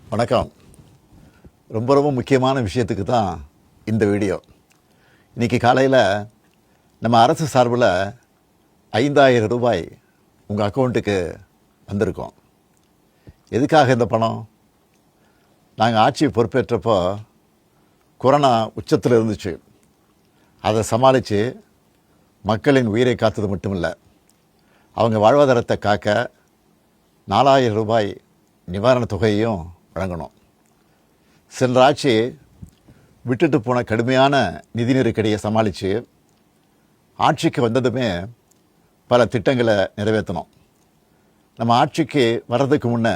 வணக்கம். ரொம்ப முக்கியமான விஷயத்துக்கு தான் இந்த வீடியோ. இன்றைக்கி காலையில் நம்ம அரசு சார்பில் 5,000 ரூபாய் உங்கள் அக்கௌண்ட்டுக்கு வந்திருக்கோம். எதுக்காக இந்த பணம்? நாங்கள் ஆட்சி பொறுப்பேற்றப்போ கொரோனா உச்சத்தில் இருந்துச்சு. அதை சமாளித்து மக்களின் உயிரை காத்தது மட்டுமில்லை, அவங்க வாழ்வாதாரத்தை காக்க 4,000 ரூபாய் நிவாரணத் தொகையையும் வழங்கணும். சென்ற ஆட்சி விட்டுட்டு போன கடுமையான நிதி நெருக்கடியை சமாளித்து ஆட்சிக்கு வந்ததுமே பல திட்டங்களை நிறைவேற்றணும். நம்ம ஆட்சிக்கு வர்றதுக்கு முன்னே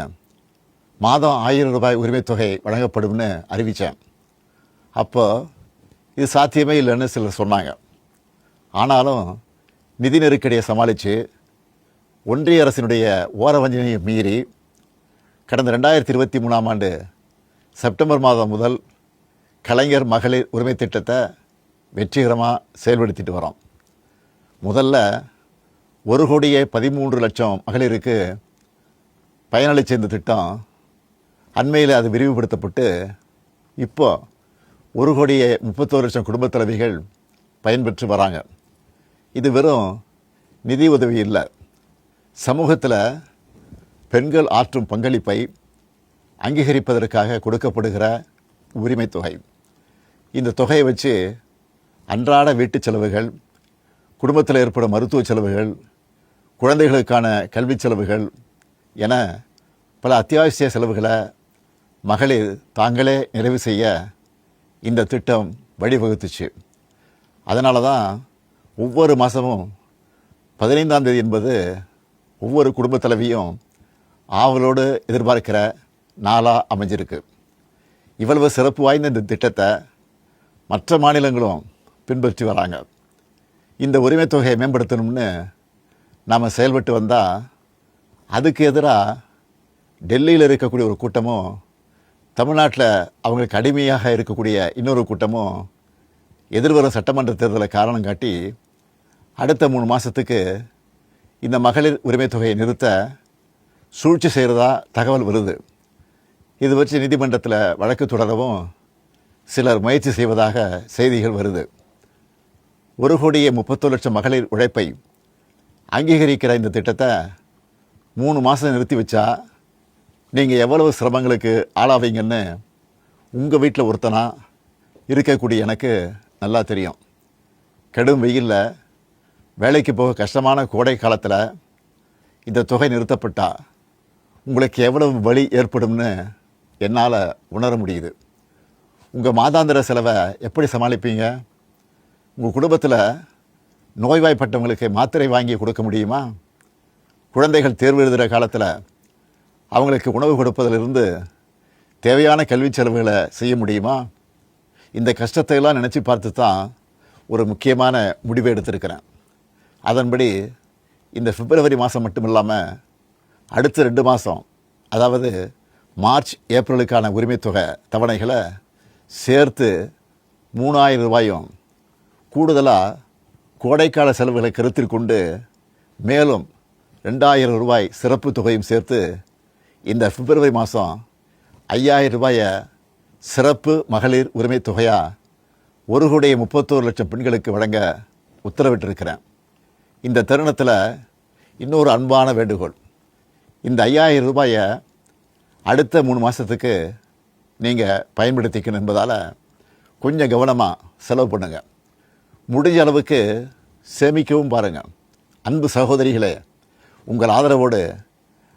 மாதம் 1,000 ரூபாய் உரிமைத் தொகை வழங்கப்படும்னு அறிவித்தேன். அப்போ இது சாத்தியமே இல்லைன்னு சிலர் சொன்னாங்க. ஆனாலும் நிதி நெருக்கடியை சமாளித்து ஒன்றிய அரசினுடைய ஓரவஞ்சனையை மீறி கடந்த 2023ஆம் ஆண்டு செப்டம்பர் மாதம் முதல் கலைஞர் மகளிர் உரிமை திட்டத்தை வெற்றிகரமாக செயல்படுத்திட்டு வரோம். முதல்ல 1,13,00,000 மகளிருக்கு பயனளித்த இந்த திட்டம் அண்மையில் அது விரிவுபடுத்தப்பட்டு இப்போ 1,31,00,000 குடும்பத் தலைவிகள் பயன்பெற்று வராங்க. இது வெறும் நிதி உதவி இல்லை, சமூகத்தில் பெண்கள் ஆற்றும் பங்களிப்பை அங்கீகரிப்பதற்காக கொடுக்கப்படுகிற உரிமை தொகை. இந்த தொகையை வச்சு அன்றாட வீட்டு செலவுகள், குடும்பத்தில் ஏற்படும் மருத்துவ செலவுகள், குழந்தைகளுக்கான கல்வி செலவுகள் என பல அத்தியாவசிய செலவுகளை மகளிர் தாங்களே நிறைவு செய்ய இந்த திட்டம் வழிவகுத்துச்சு. அதனால தான் ஒவ்வொரு மாதமும் 15ஆம் தேதி என்பது ஒவ்வொரு குடும்பத் தலைவியும் ஆவலோடு எதிர்பார்க்கிற நாளாக அமைஞ்சிருக்கு. இவ்வளவு சிறப்பு வாய்ந்த இந்த திட்டத்தை மற்ற மாநிலங்களும் பின்பற்றி வராங்க. இந்த உரிமை தொகையை மேம்படுத்தணும்னு நாம் செயல்பட்டு வந்தால் அதுக்கு எதிராக டெல்லியில் இருக்கக்கூடிய ஒரு கூட்டமும், தமிழ்நாட்டில் அவங்களுக்கு அடிமையாக இருக்கக்கூடிய இன்னொரு கூட்டமும் எதிர்வரும் சட்டமன்ற தேர்தலை காரணம் காட்டி அடுத்த 3 மாதத்துக்கு இந்த மகளிர் உரிமை தொகையை நிறுத்த சூழ்ச்சி செய்கிறதா தகவல் வருது. இது வச்சு நீதிமன்றத்தில் வழக்கு தொடரவும் சிலர் முயற்சி செய்வதாக செய்திகள் வருது. 1,31,00,000 மகளிர் உழைப்பை அங்கீகரிக்கிற இந்த திட்டத்தை 3 மாதம் நிறுத்தி வச்சா நீங்கள் எவ்வளவு சிரமங்களுக்கு ஆளாவீங்கன்னு உங்கள் வீட்டில் ஒருத்தனா இருக்கக்கூடிய எனக்கு நல்லா தெரியும். கடும் வெயிலில் வேலைக்கு போக கஷ்டமான கோடை காலத்தில் இந்த தொகை நிறுத்தப்பட்டால் உங்களுக்கு எவ்வளவு வலி ஏற்படும்னு என்னால் உணர முடியுது. உங்கள் மாதாந்திர செலவை எப்படி சமாளிப்பீங்க? உங்கள் குடும்பத்தில் நோய்வாய்ப்பட்டவங்களுக்கு மாத்திரை வாங்கி கொடுக்க முடியுமா? குழந்தைகள் தேர்வு எழுதுகிற காலத்தில் அவங்களுக்கு உணவு கொடுப்பதிலிருந்து தேவையான கல்வி செலவுகளை செய்ய முடியுமா? இந்த கஷ்டத்தையெல்லாம் நினச்சி பார்த்து தான் ஒரு முக்கியமான முடிவை எடுத்திருக்கிறேன். அதன்படி இந்த பிப்ரவரி மாதம் மட்டும் இல்லாமல் அடுத்த 2 மாதம், அதாவது மார்ச் ஏப்ரலுக்கான உரிமை தொகை தவணைகளை சேர்த்து 3,000 ரூபாயும், கூடுதலாக கோடைக்கால செலவுகளை கருத்தில் கொண்டு மேலும் 2,000 ரூபாய் சிறப்பு தொகையும் சேர்த்து இந்த பிப்ரவரி மாதம் 5,000 ரூபாயை சிறப்பு மகளிர் உரிமை தொகையாக 1,31,00,000 பெண்களுக்கு வழங்க உத்தரவிட்டிருக்கிறேன். இந்த தருணத்தில் இன்னொரு அன்பான வேண்டுகோள். இந்த 5,000 ரூபாயை அடுத்த 3 மாதத்துக்கு நீங்கள் பயன்படுத்திக்கணும் என்பதால் கொஞ்சம் கவனமாக செலவு பண்ணுங்கள். முடிஞ்ச அளவுக்கு சேமிக்கவும் பாருங்கள். அன்பு சகோதரிகளே, உங்கள் ஆதரவோடு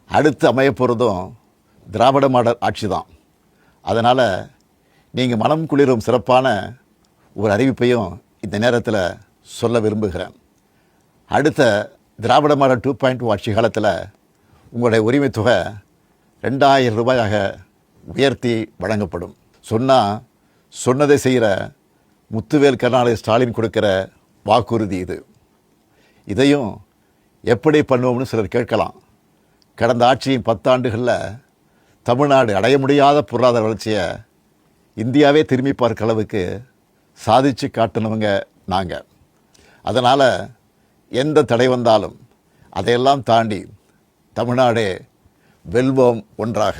அடுத்து அமையப்போகிறதும் திராவிட மாடல் ஆட்சி தான். அதனால் நீங்கள் மனம் குளிரும் சிறப்பான ஒரு அறிவிப்பையும் இந்த நேரத்தில் சொல்ல விரும்புகிறேன். அடுத்த திராவிட மாடல் 2.0 ஆட்சி காலத்தில் உங்களுடைய உரிமை தொகை 2,000 ரூபாயாக உயர்த்தி வழங்கப்படும். சொன்னதை செய்கிற முத்துவேல் கருணாநிதி ஸ்டாலின் கொடுக்கிற வாக்குறுதி இது. இதையும் எப்படி பண்ணுவோம்னு சிலர் கேட்கலாம். கடந்த ஆட்சியின் 10 ஆண்டுகளில் தமிழ்நாடு அடைய முடியாத பொருளாதார வளர்ச்சியை இந்தியாவே திரும்பி பார்க்க அளவுக்கு சாதித்து காட்டினவங்க நாங்கள். அதனால் எந்த தடை வந்தாலும் அதையெல்லாம் தாண்டி தமிழ்நாடே வெல்வோம் ஒன்றாக.